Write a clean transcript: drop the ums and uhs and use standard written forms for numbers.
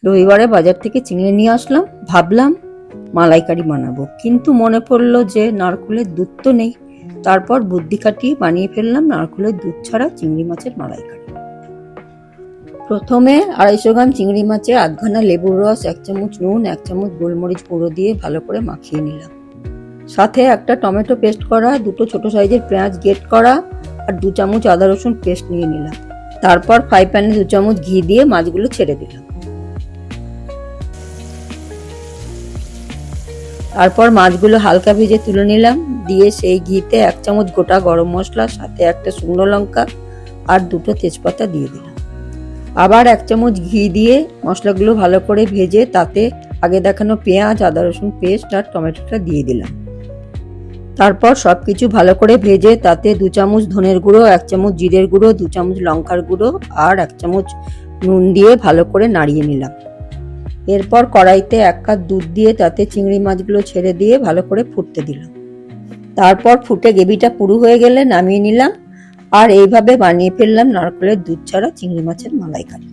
রবিবারে বাজার থেকে চিংড়ি নিয়ে আসলাম, ভাবলাম মালাইকারি বানাবো, কিন্তু মনে পড়লো যে নারকেলের দুধ তো নেই। তারপর বুদ্ধি খাটিয়ে বানিয়ে ফেললাম নারকেলের দুধ ছাড়া চিংড়ি মাছের মালাইকারি। প্রথমে 250 গ্রাম চিংড়ি মাছে আধখানা লেবুর রস, 1 চামচ নুন, 1 চামচ গোলমরিচ গুঁড়ো দিয়ে ভালো করে মাখিয়ে নিলাম। সাথে একটা টমেটো পেস্ট করা, 2টো ছোট সাইজের পেঁয়াজ গ্রেট করা আর 2 চামচ আদা রসুন পেস্ট নিয়ে নিলাম। তারপর ফ্রাই প্যানে 2 চামচ ঘি দিয়ে মাছগুলো ছেড়ে দিলাম। তারপর মাছগুলো হালকা ভেজে তুলে নিলাম, দিয়ে সেই ঘিতে 1 চামচ গোটা গরম মশলা, সাথে একটা শুকনো লঙ্কা আর 2টো তেজপাতা দিয়ে দিলাম। আবার 1 চামচ ঘি দিয়ে মশলাগুলো ভালো করে ভেজে তাতে আগে দেখানো পেঁয়াজ, আদা রসুন পেস্ট আর টমেটোটা দিয়ে দিলাম। তারপর সবকিছু ভালো করে ভেজে তাতে 2 চামচ ধনের গুঁড়ো, 1 চামচ জিরের গুঁড়ো, 2 চামচ লঙ্কার গুঁড়ো আর 1 চামচ নুন দিয়ে ভালো করে নাড়িয়ে নিলাম। এরপর কড়াইতে 1 কাপ দুধ দিয়ে তাতে চিংড়ি মাছগুলো ছেড়ে দিয়ে ভালো করে ফুটতে দিলাম। তারপর ফুটে গ্রেভিটা পুরো হয়ে গেলে নামিয়ে নিলাম। আর এইভাবে বানিয়ে ফেললাম নারকেলের দুধ ছাড়া চিংড়ি মাছের মালাইকারি।